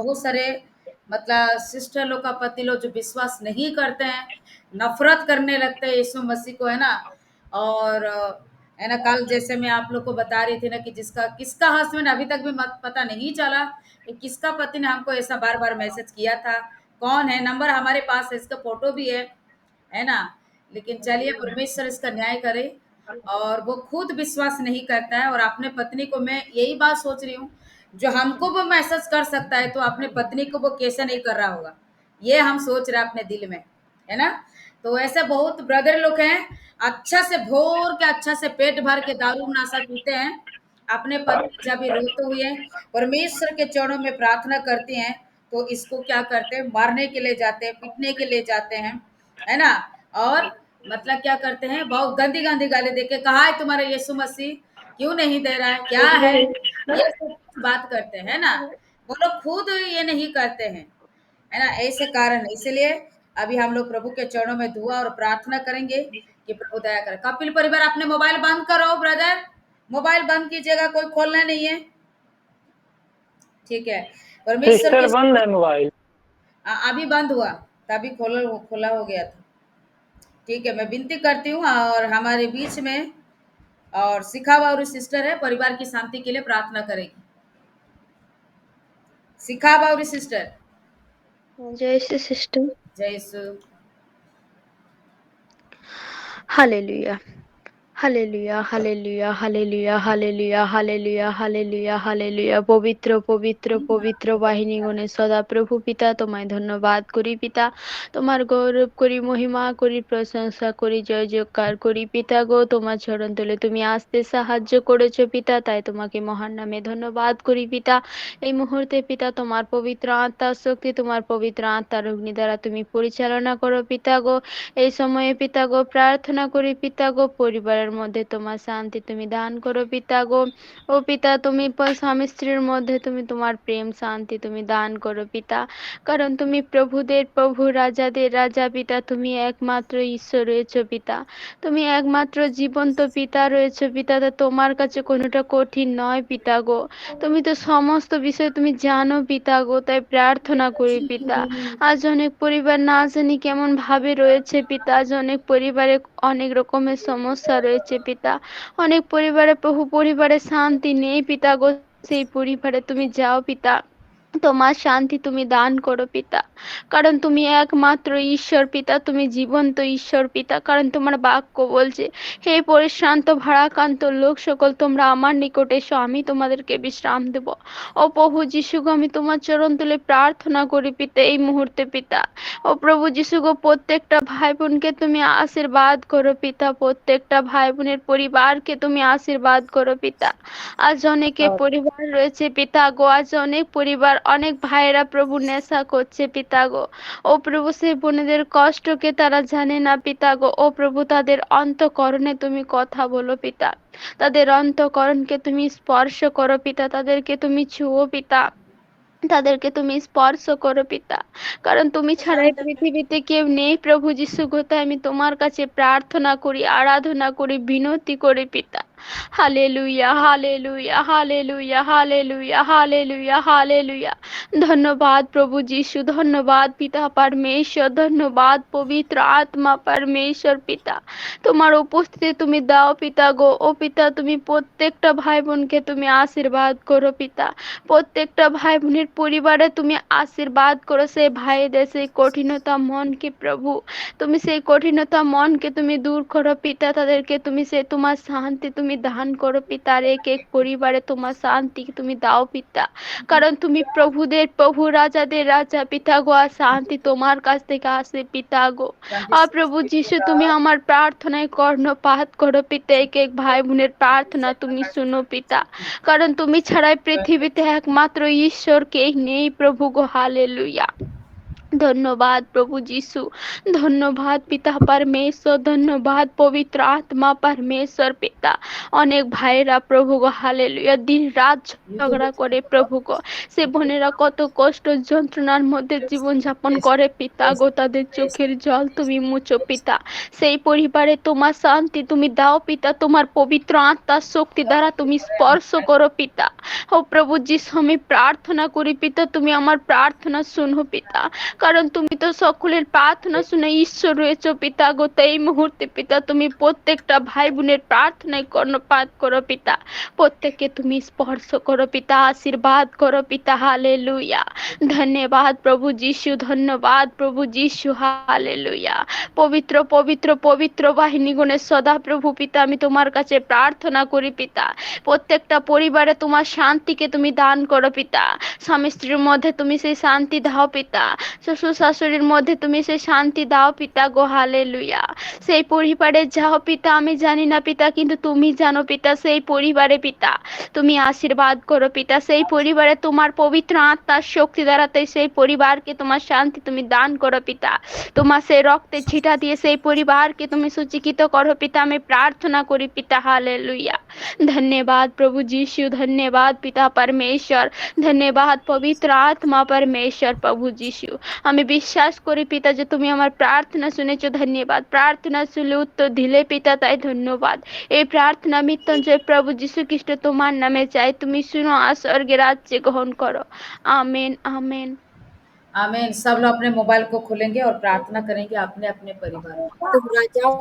बहुत सारे मतलब सिस्टर लोग का पति लोग जो विश्वास नहीं करते हैं, नफरत करने लगते हैं यीशु मसीह को, है ना। और है ना, कल जैसे मैं आप लोग को बता रही थी ना कि जिसका किसका हस्बैंड अभी तक भी मत पता नहीं चला कि किसका पति ने हमको ऐसा बार बार मैसेज किया था, कौन है, नंबर हमारे पास है, इसका फोटो भी है ना। लेकिन चलिए परमेश्वर इसका न्याय करे। और वो खुद विश्वास नहीं करता है, और अपने पत्नी को मैं यही बात सोच रही हूँ, जो हमको वो मैसेज कर सकता है तो अपने पत्नी को वो कैसे नहीं कर रहा होगा, ये हम सोच रहे हैं अपने दिल में, है ना। तो ऐसे बहुत ब्रदर लोग हैं, अच्छा से भोर के अच्छा से पेट भर के दारू नशा पीते हैं, अपने पति जब भी रोते हुए परमेश्वर के चरणों में प्रार्थना करते हैं, तो इसको क्या करते हैं, मारने के लिए जाते हैं, पीटने के लिए जाते हैं, है ना। और मतलब क्या करते हैं, बहुत गंदी गंदी गाली देके, कहा है तुम्हारा यीशु मसीह, क्यों नहीं दे रहा है, क्या है, ये सब बात करते हैं, है ना। वो लोग खुद ये नहीं करते हैं, है ना। ऐसे कारण इसलिए अभी हम लोग प्रभु के चरणों में दुआ और प्रार्थना करेंगे कि प्रभु दया करे। कपिल परिवार अपने मोबाइल बंद करो ब्रदर, मोबाइल बंद कीजिएगा, कोई खोलना नहीं है, ठीक है। परमेश्वर सिस्टर के बंद है मोबाइल। अभी बंद हुआ, तभी खोला खोला हो गया था, ठीक है। मैं विनती करती हूँ और हमारे बीच में और शिखा बाबू सिस्टर है, परिवार की शांति के लिए प्रार्थना करेगी। शिखा बाबू सिस्टर, जय श्री सिस्टर। जय Yeshu. Hallelujah hallelujah hallelujah hallelujah hallelujah hallelujah hallelujah hallelujah. পবিত্র পবিত্র পবিত্র বাহিনীগণে সদা প্রভু পিতা তোমায় ধন্যবাদ করি পিতা, তোমার গৌরব করি, মহিমা করি, প্রশংসা করি, জয় জয়কার করি পিতা গো। তোমার চরণ তলে তুমি আসতে সাহায্য করেছো পিতা, তাই তোমাকে মহান নামে ধন্যবাদ করি পিতা। এই মুহূর্তে পিতা তোমার পবিত্র আত্মার শক্তি, তোমার পবিত্র আত্মার অগ্নি দ্বারা তুমি পরিচালনা করো পিতা গো। এই সময়ে পিতা গো প্রার্থনা করি পিতা গো, পরিবারের মধ্যে তোমার শান্তি তুমি দান করো পিতা গো। ও পিতা তুমি স্বামী স্ত্রীর মধ্যে তুমি তোমার প্রেম শান্তি তুমি দান করো পিতা, কারণ তুমি প্রভুদের প্রভু রাজাদের রাজা পিতা, তুমি একমাত্র ঈশ্বর রয়েছো পিতা, তুমি একমাত্র জীবন্ত পিতা রয়েছো পিতা। তা তোমার কাছে কোনোটা কঠিন নয় পিতা গো, তুমি তো সমস্ত বিষয় তুমি জানো পিতা গো। তাই প্রার্থনা করি পিতা, আজ অনেক পরিবার না জানি কেমন ভাবে রয়েছে পিতা, আজ অনেক পরিবারে অনেক রকমের সমস্যা রয়েছে পিতা, অনেক পরিবারে প্রভু পরিবারে শান্তি নেই পিতা গো। সেই পরিবারে তুমি যাও পিতা, তোমার শান্তি তুমি দান করো পিতা, কারণ তুমি একমাত্র ঈশ্বর পিতা, তুমি জীবন্ত ঈশ্বর পিতা। কারণ তোমার বাক্য বলছে, হে পরিশ্রান্ত ভারাক্রান্ত লোক সকল তোমরা আমার নিকটে এসো, আমি তোমাদেরকে বিশ্রাম দেব। ও প্রভু যিশু গো, আমি তোমার চরণ তুলে প্রার্থনা করি পিতা এই মুহূর্তে পিতা। ও প্রভু যিশু গো, প্রত্যেকটা ভাই বোনকে তুমি আশীর্বাদ করো পিতা, প্রত্যেকটা ভাই বোনের পরিবারকে তুমি আশীর্বাদ করো পিতা। আজ অনেকে পরিবার রয়েছে পিতা গো, আজ অনেক পরিবার অনেক ভাইয়েরা প্রভু নেশা করছে পিতা গো। ও প্রভু সেই বোনেদের কষ্টকে তারা জানে না পিতা গো। ও প্রভু তাদের অন্তঃকরণে তুমি কথা বলো পিতা, তাদের অন্তঃকরণকে তুমি স্পর্শ করো পিতা, তাদেরকে তুমি ছুঁয়ো পিতা, তাদেরকে তুমি স্পর্শ করো পিতা, কারণ তুমি ছাড়া এই পৃথিবীতে কেউ নেই প্রভু যিশু গো। তাই আমি তোমার কাছে প্রার্থনা করি, আরাধনা করি, বিনতি করি পিতা। Hallelujah hallelujah hallelujah hallelujah hallelujah hallelujah. ধন্যবাদ প্রভু যিশু, ধন্যবাদ পিতা পরমেশ্বর, ধন্যবাদ পবিত্র আত্মা পরমেশ্বর পিতা। তোমার উপস্থিতি তুমি দাও পিতা গো। ও পিতা তুমি প্রত্যেকটা ভাই বোনকে তুমি আশীর্বাদ করো পিতা, প্রত্যেকটা ভাই বোনের পরিবারে তুমি আশীর্বাদ করো। সেই ভাইদের সেই কঠিনতা মনকে প্রভু তুমি সেই কঠিনতা মনকে তুমি দূর করো পিতা, তাদেরকে তুমি সে তোমার শান্তি তুমি দান করো পিতা। আর এক এক পরিবারে তোমার শান্তি তুমি দাও পিতা, কারণ তুমি প্রভুদের প্রভু রাজাদের রাজা পিতা গো। আর শান্তি তোমার কাছ থেকে আসে পিতা গো। আর প্রভু যিশু তুমি আমার প্রার্থনায় কর্ণপাত করো পিতা, এক এক ভাই বোনের প্রার্থনা তুমি শুনো পিতা, কারণ তুমি ছাড়াই পৃথিবীতে একমাত্র ঈশ্বর কেই নেই প্রভু গো। হালেলুয়া ধন্যবাদ প্রভু যিশু, ধন্যবাদ পিতা परमेश्वर, ধন্যবাদ পবিত্র আত্মা परमेश्वर পিতা। অনেক ভাইরা প্রভু গো হালেলুয়া দিন রাত यूट्यूब ঝগড়া पे করে चैनल প্রভু গো, সে বোনেরা কত কষ্ট যন্ত্রণার মধ্যে জীবন যাপন করে পিতা গো, তাদের চোখের জল তুমি মুছো পিতা। সেই পরিবারে তোমার শান্তি তুমি দাও পিতা, তোমার পবিত্র আত্মার শক্তি দ্বারা তুমি স্পর্শ করো পিতা। ও প্রভু যিশু আমি প্রার্থনা করি পিতা, তুমি আমার প্রার্থনা শুনো পিতা, কারণ তুমি তো সকলের প্রার্থনা শুনে ঈশ্বর রয়েছো পিতা গো। তো এই মুহূর্তে পিতা তুমি প্রত্যেকটা ভাই বোনের প্রার্থনায় কর্ণপাত করো পিতা, প্রত্যেককে তুমি স্পর্শ করো পিতা, আশীর্বাদ করো পিতা। হালেলুয়া, ধন্যবাদ প্রভু যিশু, ধন্যবাদ প্রভু যিশু। হালেলুয়া, পবিত্র পবিত্র পবিত্র বাহিনী গুণের সদা প্রভু পিতা আমি তোমার কাছে প্রার্থনা করি পিতা, প্রত্যেকটা পরিবারে তোমার শান্তিকে তুমি দান করো পিতা। স্বামী স্ত্রীর মধ্যে তুমি সেই শান্তি দাও পিতা, শ্বশুর শাশুড়ির মধ্যে তুমি সেই শান্তি দাও পিতা গো। হালেলুয়া, সেই পরিবারে যাও পিতা, আমি জানি না পিতা কিন্তু তুমি জানো পিতা। সেই পরিবারে পিতা তুমি আশীর্বাদ করো পিতা, সেই পরিবারে তোমার পবিত্র আত্মার শক্তি দ্বারাতে সেই পরিবারকে তোমার শান্তি তুমি দান করো পিতা। তোমার সেই রক্তের ছিটা দিয়ে সেই পরিবারকে তুমি সুচিকিত করো পিতা, আমি প্রার্থনা করি পিতা। हालेलुया, धन्यवाद प्रभु यीशु, धन्यवाद पिता परमेश्वर, धन्यवाद पवित्र आत्मा परमेश्वर प्रभु यीशु। আমি বিশ্বাস করি পিতা যে তুমি আমার প্রার্থনা শুনেছো, ধন্যবাদ। প্রার্থনা শুনলে উত্তর দিলে পিতা, তাই ধন্যবাদ। এই প্রার্থনা মৃত্যুঞ্জয় প্রভু যীশু খ্রিস্ট তোমার নামে চাই, তুমি শুনো আর স্বর্গের রাজ্যে গ্রহণ করো। आमीन आमीन। आमीन। सब लोग अपने मोबाइल को खोलेंगे और प्रार्थना करेंगे अपने अपने परिवार के लिए। तुम राजाओं